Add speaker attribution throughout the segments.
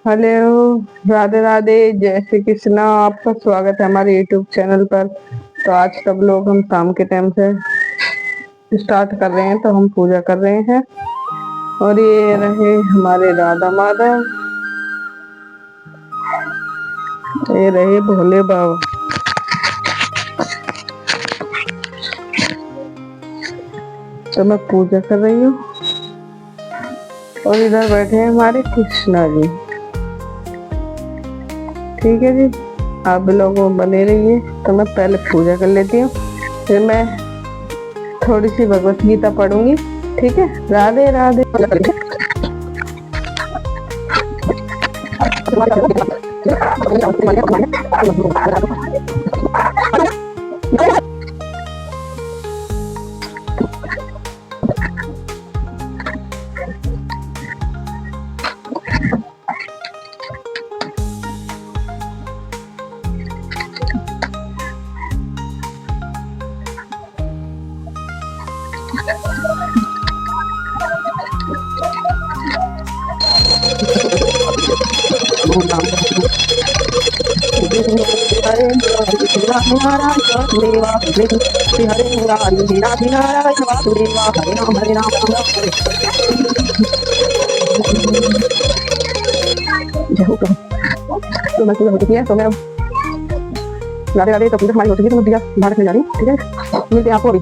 Speaker 1: Hello. Radhe Radhe, जय श्री कृष्णा। आपका स्वागत है हमारे यूट्यूब चैनल पर। तो आज सब लोग हम शाम के टाइम से स्टार्ट कर रहे हैं, तो हम पूजा कर रहे हैं। और ये रहे हमारे राधा माधव, ये रहे भोले बाबा। तो मैं पूजा कर रही हूँ और इधर बैठे हैं हमारे कृष्णा जी। ठीक है जी, आप भी लोगों बने रहिए। तो मैं पहले पूजा कर लेती हूँ, फिर मैं थोड़ी सी भगवत गीता पढ़ूंगी। ठीक है, राधे राधे। तो मैं पूजा हो चुकी है, तो मैं अब राधे राधे। तो पूजा हमारी हो चुकी है, तो मैं दिया भारत में जा रही हूँ। ठीक है, मिलते हैं आपको अभी।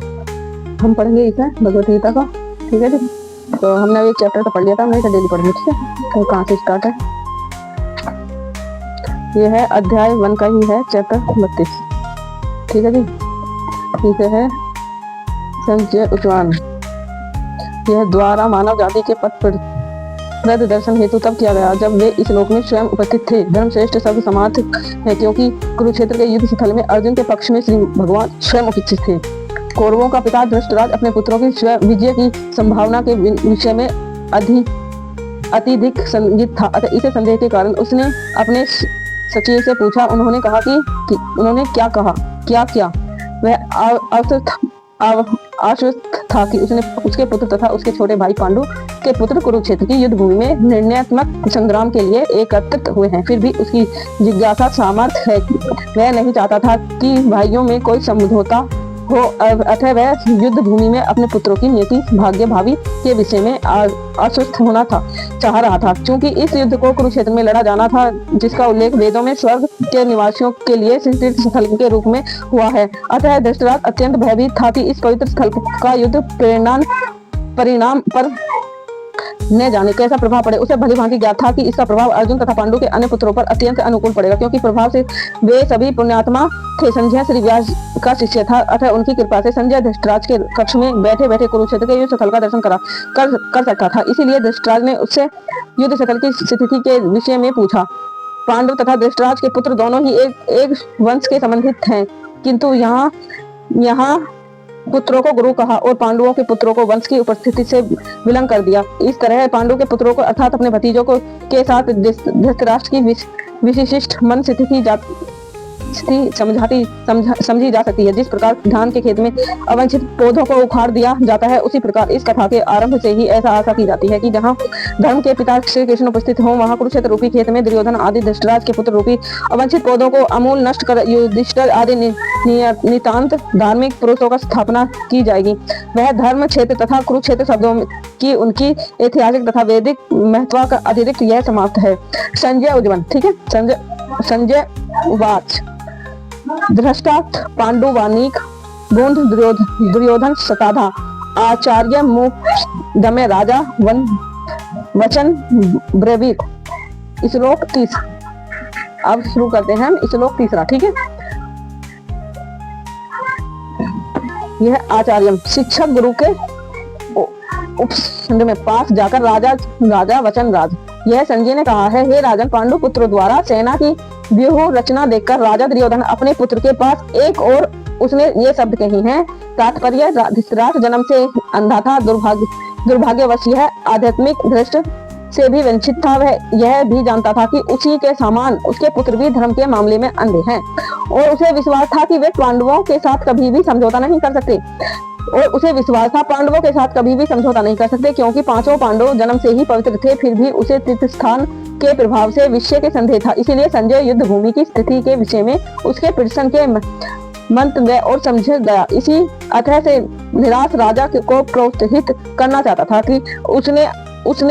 Speaker 1: हम पढ़ेंगे इसे भगवत गीता का। ठीक है जी, तो हमने अभी एक चैप्टर तो पढ़ लिया था, मैं इसे डेली पढ़ूंगी। ठीक है, तो कहाँ से स्टार्ट है? ये है अध्याय 1 का ही है, चैप्टर 32। ठीक है जी, इसे है संजय उच्चवान। यह द्वारा मानव जाति के पथ पर दर्शन हेतु तब किया गया जब वे इस लोक में स्वयं उपस्थित थे। धर्मश्रेष्ठ शब्द समार्थ है, क्योंकि कुरुक्षेत्र के युद्ध स्थल में अर्जुन के पक्ष में श्री भगवान स्वयं उपस्थित थे। कौरवों का पिता धृतराज अपने पुत्रों की स्वयं विजय की संभावना के विषय में अत्यधिक संदिग्ध था, अतः इसे संदेह के कारण उसने अपने सचिव से पूछा। उन्होंने कहा कि उन्होंने क्या कहा, क्या वह आश्वस्त था कि उसके पुत्र तथा उसके छोटे भाई पांडु के पुत्र कुरुक्षेत्र की युद्ध भूमि में निर्णयात्मक संग्राम के लिए एकत्रित हुए हैं। फिर भी उसकी जिज्ञासा सामर्थ्य है। वह नहीं चाहता था कि भाइयों में कोई समझौता हो, अतः वह युद्ध भूमि में अपने पुत्रों की नीति भाग्य भावी के विषय में आश्वस्त होना चाह रहा था। क्योंकि इस युद्ध को कुरुक्षेत्र में लड़ा जाना था, जिसका उल्लेख वेदों में स्वर्ग के निवासियों के लिए तीर्थ स्थल के रूप में हुआ है। अतः धृतराज अत्यंत भयभीत था कि इस पवित्र स्थल का युद्ध परिणाम पर न जाने कैसा प्रभाव पड़े। उसे भली भांति ज्ञात था कि इसका प्रभाव अर्जुन तथा पांडु के अन्य पुत्रों पर अत्यंत अनुकूल पड़ेगा, क्योंकि प्रभाव से वे सभी पुण्यात्मा थे। संजय श्री व्यास का शिष्य था, अतः उनकी कृपा से संजय धृतराज के कक्ष में बैठे बैठे कुरुक्षेत्र के युद्ध स्थल का दर्शन कर सकता था। इसीलिए धृतराज ने उससे युद्ध स्थल की स्थिति के विषय में पूछा। पांडव तथा धृतराज के पुत्र दोनों ही एक वंश के संबंधित हैं, किंतु यहाँ पुत्रों को गुरु कहा और पांडवों के पुत्रों को वंश की उपस्थिति से विलंब कर दिया। इस तरह पांडु के पुत्रों को अर्थात अपने भतीजों को के साथ धृतराष्ट्र की विशिष्ट मन स्थिति समझी जा सकती है। जिस प्रकार धान के खेत में अवांछित पौधों को उखाड़ दिया जाता है, उसी प्रकार इस कथा के आरंभ से ही ऐसा आशा की जाती है कि जहाँ धर्म के पिता श्री कृष्ण उपस्थित हों, वहाँ कुरुक्षेत्र रूपी खेत में दुर्योधन आदि धृतराज के पुत्र रूपी अवांछित पौधों को अमूल नष्ट कर युधिष्ठिर आदि नितांत धार्मिक पुरुषों का स्थापना की जाएगी। वह धर्म क्षेत्र तथा कुरुक्षेत्र शब्दों की उनकी ऐतिहासिक तथा वैदिक महत्व का अतिरिक्त यह समाप्त है। संजय उज्जवल। ठीक है, संजय उवाच धृष्टात् पांडुवानीक बूंद दुर्योधन शताधा आचार्य मुदमे राजा वन वचन ब्रवीत। श्लोक 30। अब शुरू करते हैं हम श्लोक 3। ठीक है, यह आचार्य शिक्षक गुरु के उपसंड में पास जाकर राजा वचन राज। यह संजय ने कहा है, हे राजन, पांडु पुत्र द्वारा सेना की व्यूह रचना देखकर राजा दुर्योधन अपने पुत्र के पास एक और उसने ये शब्द कही हैं। तात्पर्य, धृतराष्ट्र जन्म से अंधा था, दुर्भाग्यवश यह आध्यात्मिक दृष्टि से भी वंचित था। वह यह भी जानता था कि उसी के समान उसके पुत्र भी धर्म के मामले में अंधे हैं, और उसे विश्वास था कि वे पांडवों के साथ कभी भी समझौता नहीं कर सकते। क्योंकि पांचों पांडव जन्म से ही पवित्र थे। फिर भी उसे तीर्थ स्थान के प्रभाव से विषय के संदेह था। इसीलिए संजय युद्ध भूमि की स्थिति के विषय में उसके प्रश्न के मंतव्य और समझ गया। इसी अतः से निराश राजा को प्रोत्साहित करना चाहता था कि उसने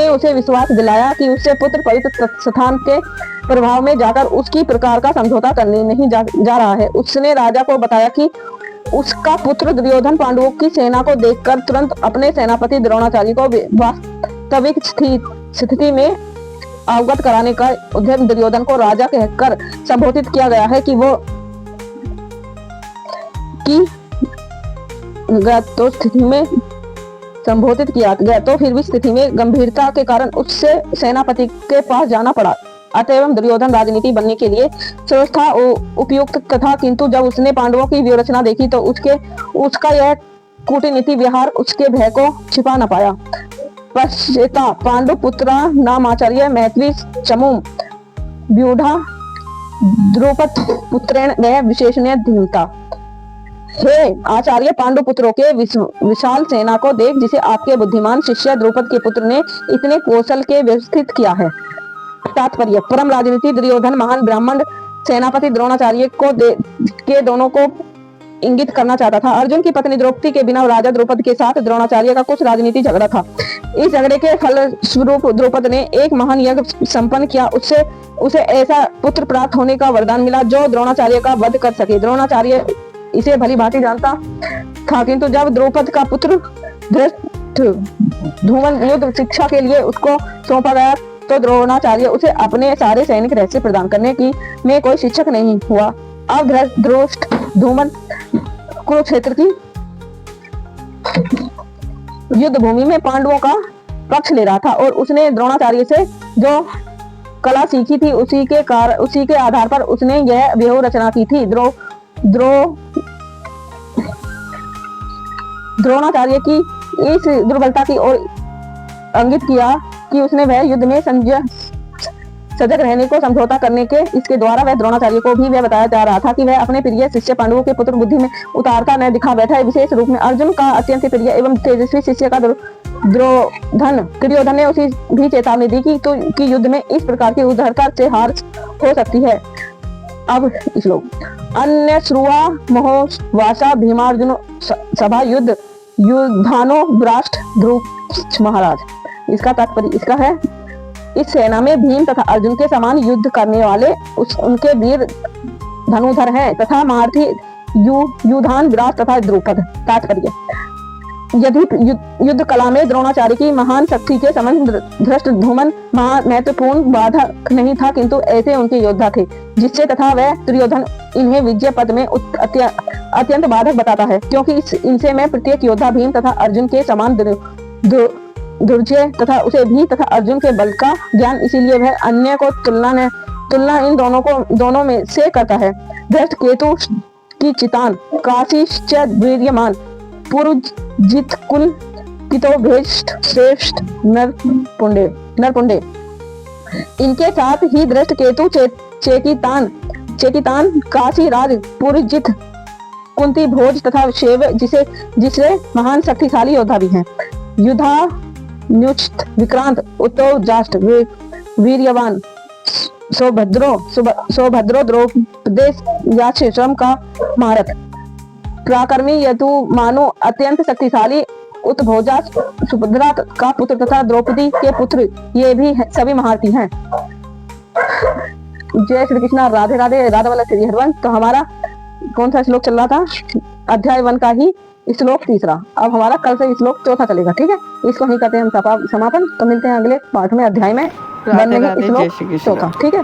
Speaker 1: उसे विश्वास दिलाया कि उससे पुत्र पवित्र स्थान के प्रभाव में जाकर उसकी प्रकार का समझौता करने नहीं जा रहा है। उसने राजा को बताया कि उसका पुत्र दुर्योधन पांडवों की सेना को देखकर तुरंत अपने सेनापति द्रोणाचार्य को वास्तविक स्थिति में अवगत कराने का उद्यम दुर्योधन को राजा कहकर संबोधित किया गया है कि वो तो स्थिति में संबोधित किया गया तो फिर भी स्थिति में गंभीरता के कारण उससे सेनापति के पास जाना पड़ा। अतएव दुर्योधन राजनीति बनने के लिए सोचता उपयुक्त तथा, किंतु जब उसने पांडवों की व्यूहरचना देखी तो उसका यह कूटनीति व्यवहार उसके भय को छिपा न पाया। पश्चाता पांडु पुत्रा नामाचार्य मैत्री चमू व्यूढ़ा द्रुपद पुत्रेण वह विशेषण धीमता। हे आचार्य, पांडु पुत्रों के विशाल सेना को देख जिसे आपके बुद्धिमान शिष्य द्रुपद के पुत्र ने इतने कौशल के व्यवस्थित किया है। तात्पर्य, परम राजनीति दुर्योधन महान ब्राह्मण सेनापति द्रोणाचार्य के दोनों को इंगित करना चाहता था। अर्जुन की पत्नी द्रौपदी के बिना राजा द्रुपद के साथ द्रोणाचार्य का कुछ राजनीति झगड़ा था। इस झगड़े के फलस्वरूप द्रुपद ने एक महान यज्ञ संपन्न किया। उसे ऐसा पुत्र प्राप्त होने का वरदान मिला जो द्रोणाचार्य का वध कर सके। द्रोणाचार्य इसे भली भांति जानता था, किंतु जब द्रौपद का पुत्र धृष्टद्युम्न युद्ध शिक्षा के लिए उसको सौंपा गया तो द्रोणाचार्य उसे अपने सारे सैनिक रहस्य प्रदान करने की में कोई शिक्षक नहीं हुआ। अब धृष्टद्युम्न कुरुक्षेत्र की युद्ध भूमि में पांडवों का पक्ष ले रहा था और उसने द्रोणाचार्य से जो कला सीखी थी उसी के आधार पर उसने यह व्यूह रचना की थी। द्रोणाचार्य की इस दुर्बलता की ओर इंगित किया कि उसने वह युद्ध में सजग रहने को समझौता करने के इसके द्वारा वह द्रोणाचार्य को भी वह बताया जा रहा था कि वह अपने प्रिय शिष्य पांडवों के पुत्र बुद्धि में उतारता न दिखा बैठा है। विशेष रूप में अर्जुन का अत्यंत प्रिय एवं तेजस्वी शिष्य का दुर्योधन ने उसी भी चेतावनी दी कि युद्ध में इस प्रकार की उद्धरता से हार हो सकती है। अब श्लोक, अन्य श्रुवा महोवासा भीमार्जुन सभा युद्धानो राष्ट्र ध्रुव महाराज। इसका तात्पर्य इसका है, इस सेना में भीम तथा अर्जुन के समान युद्ध करने वाले उनके वीर धनुधर हैं तथा महारथी युधान विराट तथा द्रुपद। तात्पर्य, यदि युद्ध कला में द्रोणाचार्य की महान शक्ति के समान धृष्टद्युम्न महत्वपूर्ण बाधक नहीं था, किंतु ऐसे उनके योद्धा थे जिससे तथा वह दुर्योधन इन्हें विजय पद में अत्यंत बाधक बताता है, क्योंकि इनसे में प्रत्येक योद्धा भीम तथा अर्जुन के समान दुर्जय तथा उसे भी तथा अर्जुन के बल का ज्ञान, इसीलिए वह अन्य को तुलना इन दोनों में से करता है। धृष्ट केतु की चितान काशीश्च वीर्यमान पुरुजित कुल कितो भेष्ट श्रेष्ठ नरपुंडे। इनके साथ ही धृष्ट केतु चेकितान काशी राज पुरुजित कुंती भोज तथा शेव जिसे महान शक्तिशाली योद्धा भी हैं। युधा न्युष्ट विक्रांत उत्तव जाष्ट वीर्यवान सौभद्रो द्रौपदेश याश्रम का महारथ पराक्रमी यदु मानो अत्यंत शक्तिशाली उत्भोजा सुभद्रा का पुत्र तथा द्रौपदी के पुत्र, ये भी सभी महारथी हैं। जय श्री कृष्ण, राधे राधे, राधा वल्लभ श्री हरिवंश। तो हमारा कौन सा श्लोक चल रहा था? अध्याय 1 का ही श्लोक 3। अब हमारा कल से श्लोक 4 चलेगा। ठीक है, इसको ही करते हैं हम समापन। तो मिलते हैं अगले पाठ में, अध्याय में बनने श्लोक 4। ठीक है।